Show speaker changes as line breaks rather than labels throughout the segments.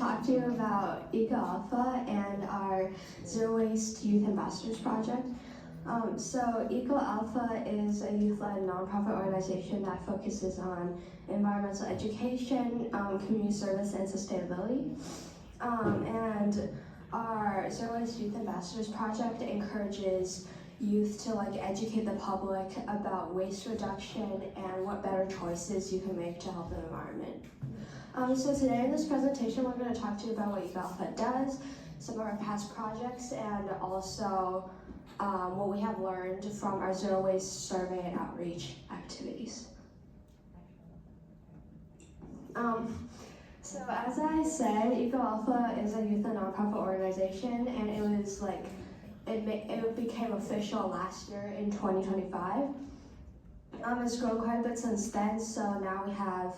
talk to you about EcoAlpha and our Zero Waste Youth Ambassadors Project. So EcoAlpha is a youth-led nonprofit organization that focuses on environmental education, community service, and sustainability. And our Zero Waste Youth Ambassadors Project encourages youth to educate the public about waste reduction and what better choices you can make to help the environment. So today in this presentation, we're going to talk to you about what EcoAlpha does, some of our past projects, and also what we have learned from our zero waste survey and outreach activities. So as I said, EcoAlpha is a youth and nonprofit organization, and it was it became official last year in 2025. It's grown quite a bit since then, so now we have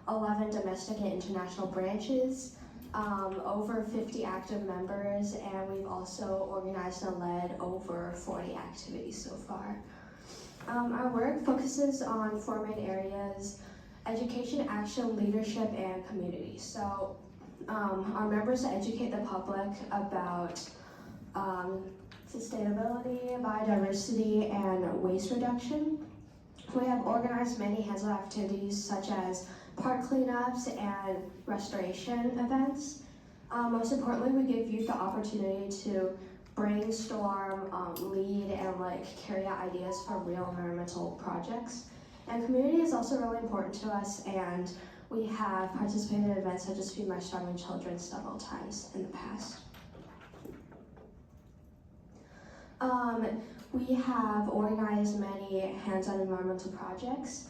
11 domestic and international branches, over 50 active members, and we've also organized and led over 40 activities so far. Our work focuses on four main areas: education, action, leadership, and community. So our members educate the public about sustainability, biodiversity, and waste reduction. We have organized many hands-on activities such as park cleanups and restoration events. Most importantly, we give youth the opportunity to brainstorm, lead, and carry out ideas for real environmental projects. And community is also really important to us, and we have participated in events such as Feed My Starving Children several times in the past. We have organized many hands-on environmental projects.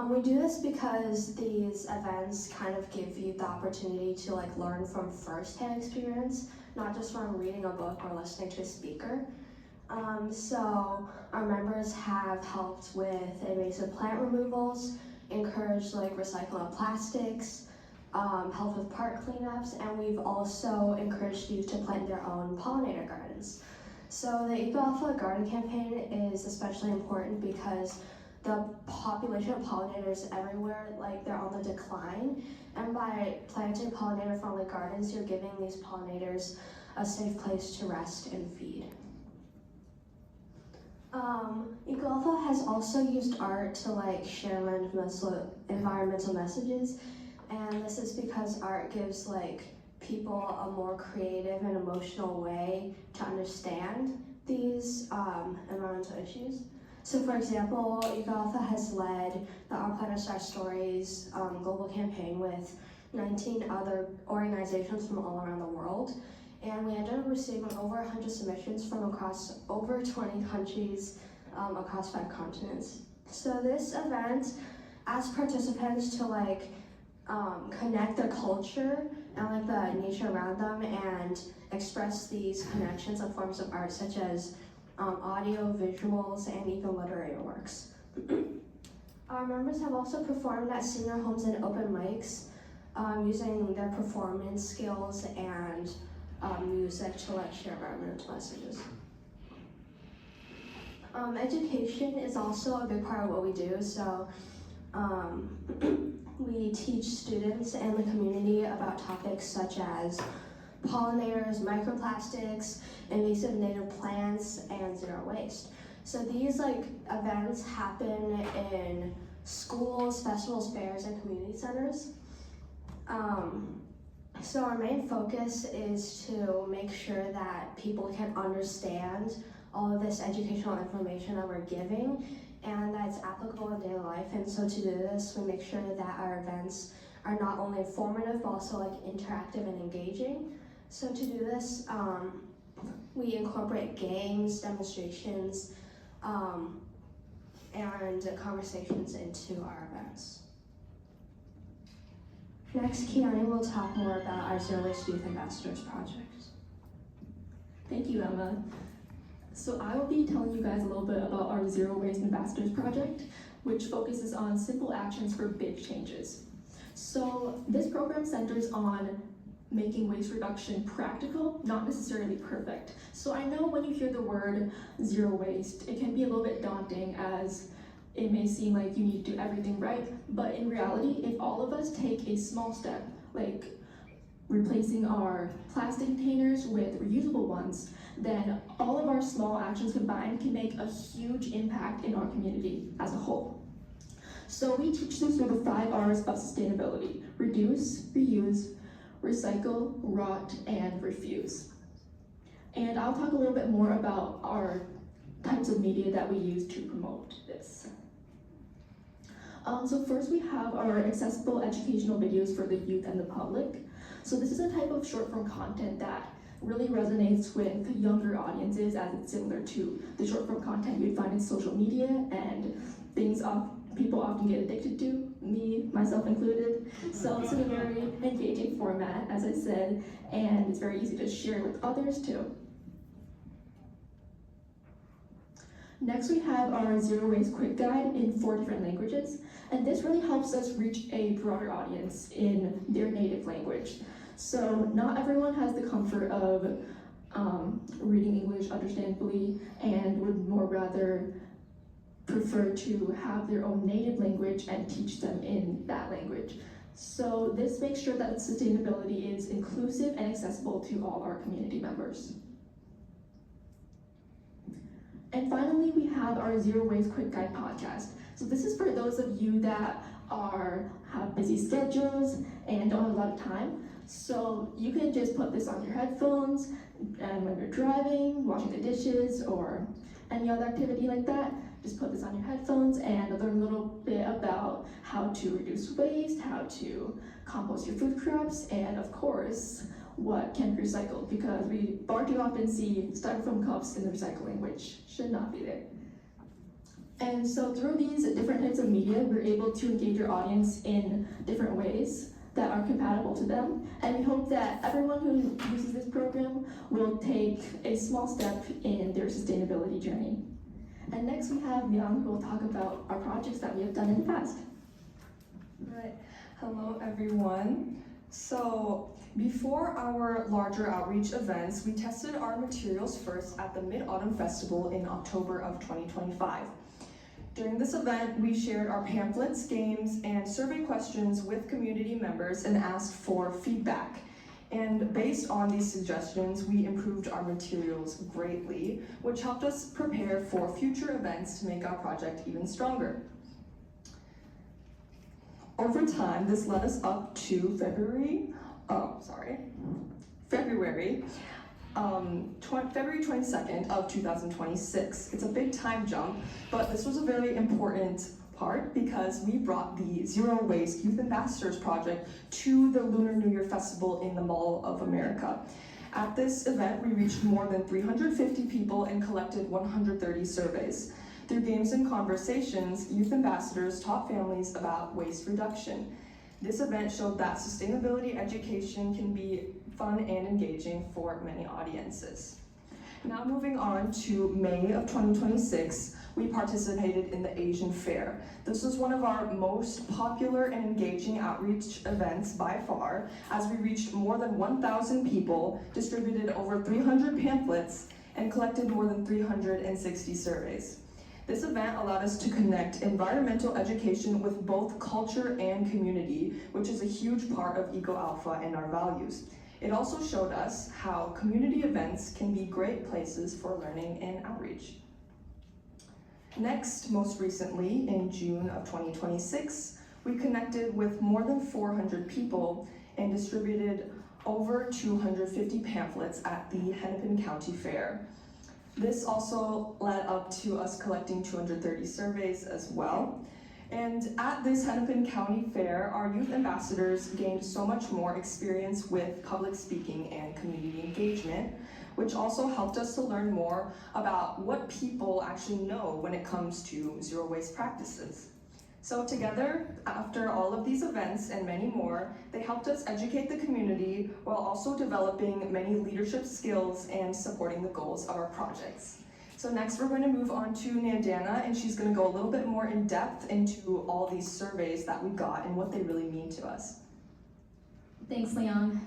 We do this because these events kind of give you the opportunity to learn from first-hand experience, not just from reading a book or listening to a speaker. So our members have helped with invasive plant removals, encouraged recycling of plastics, helped with park cleanups, and we've also encouraged youth to plant their own pollinator gardens. So the EcoAlpha Garden Campaign is especially important because the population of pollinators everywhere, they're on the decline. And by planting pollinator-friendly gardens, you're giving these pollinators a safe place to rest and feed. EcoAlpha has also used art to share environmental messages. And this is because art gives people a more creative and emotional way to understand these environmental issues. So for example, EcoAlpha has led the Our Planet Star Stories global campaign with 19 other organizations from all around the world. And we ended up receiving over 100 submissions from across over 20 countries across 5 continents. So this event asks participants to connect their culture and the nature around them and express these connections in forms of art such as audio, visuals, and even literary works. Our members have also performed at senior homes and open mics using their performance skills and music to share environmental messages. Education is also a big part of what we do. So we teach students and the community about topics such as pollinators, microplastics, invasive native plants, and zero waste. So these events happen in schools, festivals, fairs, and community centers. So our main focus is to make sure that people can understand all of this educational information that we're giving and that it's applicable in daily life. And so to do this, we make sure that our events are not only informative, but also interactive and engaging. So to do this, we incorporate games, demonstrations, and conversations into our events. Next, Kiani will talk more about our Zero Waste Youth Ambassadors Project.
Thank you, Emma. So I will be telling you guys a little bit about our Zero Waste Ambassadors Project, which focuses on simple actions for big changes. So this program centers on making waste reduction practical, not necessarily perfect. So I know when you hear the word zero waste, it can be a little bit daunting as it may seem like you need to do everything right, but in reality, if all of us take a small step, like replacing our plastic containers with reusable ones, then all of our small actions combined can make a huge impact in our community as a whole. So we teach this through the 5 R's of sustainability: reduce, reuse, recycle, rot, and refuse. And I'll talk a little bit more about our types of media that we use to promote this. So first we have our accessible educational videos for the youth and the public. So this is a type of short form content that really resonates with younger audiences, as it's similar to the short form content you'd find in social media and things people often get addicted to, me, myself included. So it's in a very engaging format, as I said, and it's very easy to share with others too. Next, we have our Zero Waste Quick Guide in 4 different languages, and this really helps us reach a broader audience in their native language. So not everyone has the comfort of reading English understandably and would more rather prefer to have their own native language and teach them in that language. So this makes sure that sustainability is inclusive and accessible to all our community members. And finally, we have our Zero Waste Quick Guide podcast. So this is for those of you that have busy schedules and don't have a lot of time. So you can just put this on your headphones, and when you're driving, washing the dishes, or any other activity like that, just put this on your headphones and learn a little bit about how to reduce waste, how to compost your food scraps, and of course, what can be recycled, because we far too often see styrofoam cups in the recycling, which should not be there. And so through these different types of media, we're able to engage our audience in different ways that are compatible to them. And we hope that everyone who uses this program will take a small step in their sustainability journey. And next we have Young, who will talk about our projects that we have done in the past.
Right. Hello, everyone. So before our larger outreach events, we tested our materials first at the Mid-Autumn Festival in October of 2025. During this event, we shared our pamphlets, games, and survey questions with community members and asked for feedback. And based on these suggestions, we improved our materials greatly, which helped us prepare for future events to make our project even stronger. Over time, this led us up to February 22nd of 2026. It's a big time jump, but this was a very important part because we brought the Zero Waste Youth Ambassadors Project to the Lunar New Year Festival in the Mall of America. At this event, we reached more than 350 people and collected 130 surveys. Through games and conversations, youth ambassadors taught families about waste reduction. This event showed that sustainability education can be fun and engaging for many audiences. Now moving on to May of 2026, we participated in the Asian Fair. This was one of our most popular and engaging outreach events by far, as we reached more than 1,000 people, distributed over 300 pamphlets, and collected more than 360 surveys. This event allowed us to connect environmental education with both culture and community, which is a huge part of EcoAlpha and our values. It also showed us how community events can be great places for learning and outreach. Next, most recently, in June of 2026, we connected with more than 400 people and distributed over 250 pamphlets at the Hennepin County Fair. This also led up to us collecting 230 surveys as well. And at this Hennepin County Fair, our youth ambassadors gained so much more experience with public speaking and community engagement, which also helped us to learn more about what people actually know when it comes to zero waste practices. So together, after all of these events and many more, they helped us educate the community while also developing many leadership skills and supporting the goals of our projects. So next we're going to move on to Nandana, and she's going to go a little bit more in depth into all these surveys that we got and what they really mean to us.
Thanks, Leon.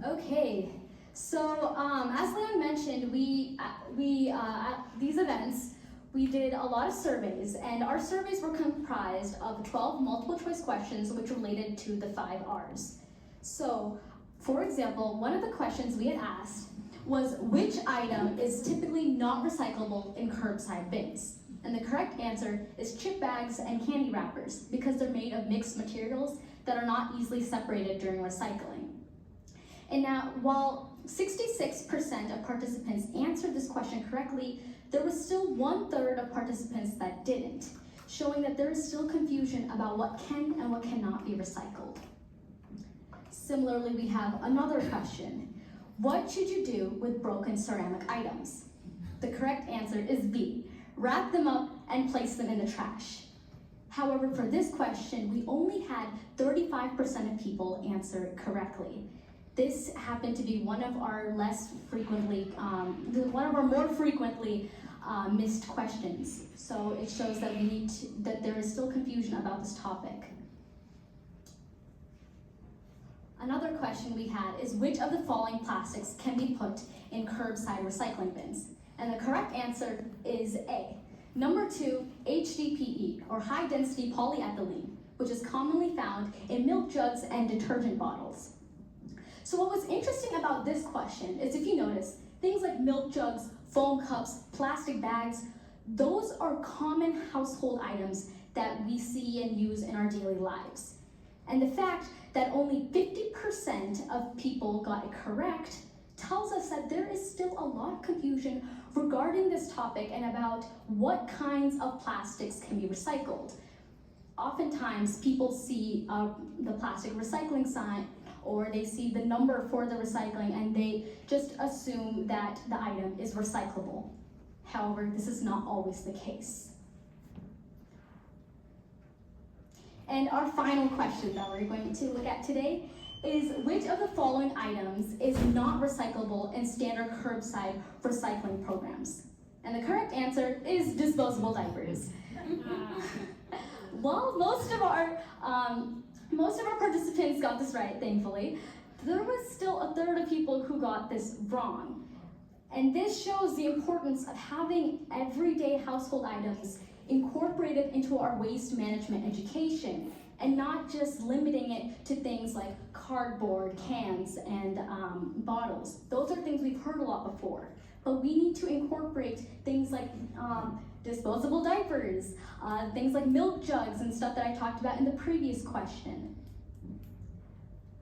Okay, so as Leon mentioned, at these events, we did a lot of surveys, and our surveys were comprised of 12 multiple choice questions which related to the 5 R's. So For example, one of the questions we had asked was which item is typically not recyclable in curbside bins? And the correct answer is chip bags and candy wrappers because they're made of mixed materials that are not easily separated during recycling. And now, while 66% of participants answered this question correctly, there was still 1/3 of participants that didn't, showing that there is still confusion about what can and what cannot be recycled. Similarly, we have another question. What should you do with broken ceramic items? The correct answer is B, wrap them up and place them in the trash. However, for this question, we only had 35% of people answer it correctly. This happened to be one of our more frequently missed questions. So it shows that that there is still confusion about this topic. Another question we had is which of the following plastics can be put in curbside recycling bins? And the correct answer is A. Number 2, HDPE, or high density polyethylene, which is commonly found in milk jugs and detergent bottles. So what was interesting about this question is if you notice, things like milk jugs, foam cups, plastic bags, those are common household items that we see and use in our daily lives. And the fact that only 50% of people got it correct tells us that there is still a lot of confusion regarding this topic and about what kinds of plastics can be recycled. Oftentimes, people see the plastic recycling sign or they see the number for the recycling and they just assume that the item is recyclable. However, this is not always the case. And our final question that we're going to look at today is which of the following items is not recyclable in standard curbside recycling programs? And the correct answer is disposable diapers. While most of our participants got this right, thankfully, there was still 1/3 of people who got this wrong. And this shows the importance of having everyday household items incorporated into our waste management education and not just limiting it to things like cardboard, cans, and bottles. Those are things we've heard a lot before, but we need to incorporate things like disposable diapers, things like milk jugs and stuff that I talked about in the previous question.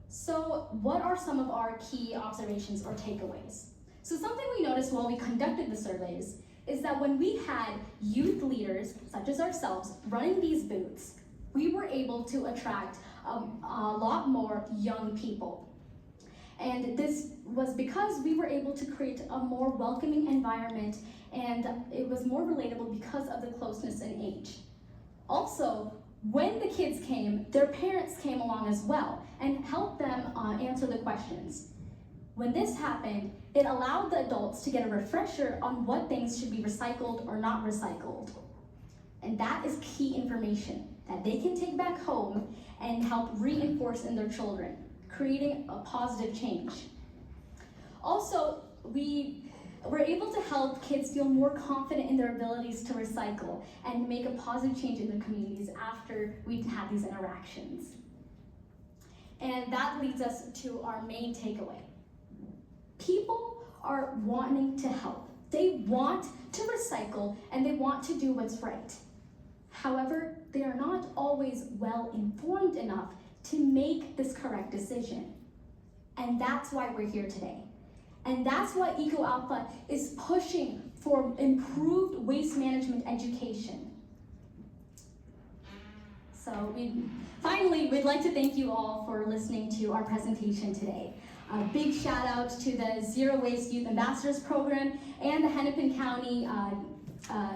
So what are some of our key observations or takeaways? So something we noticed while we conducted the surveys is that when we had youth leaders, such as ourselves, running these booths, we were able to attract a lot more young people. And this was because we were able to create a more welcoming environment and it was more relatable because of the closeness in age. Also, when the kids came, their parents came along as well and helped them answer the questions. When this happened, it allowed the adults to get a refresher on what things should be recycled or not recycled. And that is key information that they can take back home and help reinforce in their children, creating a positive change. Also, we were able to help kids feel more confident in their abilities to recycle and make a positive change in their communities after we had these interactions. And that leads us to our main takeaway. People are wanting to help. They want to recycle and they want to do what's right. However, they are not always well informed enough to make this correct decision. And that's why we're here today. And that's why EcoAlpha is pushing for improved waste management education. So finally, we'd like to thank you all for listening to our presentation today. A big shout out to the Zero Waste Youth Ambassadors Program and the Hennepin County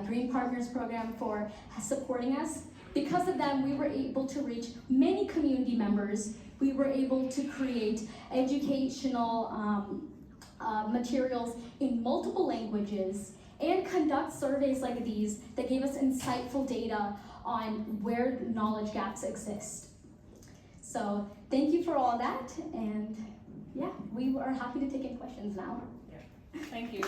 Green Partners Program for supporting us. Because of them, we were able to reach many community members. We were able to create educational materials in multiple languages and conduct surveys like these that gave us insightful data on where knowledge gaps exist. So thank you for all that, and yeah, we are happy to take any questions now.
Thank you.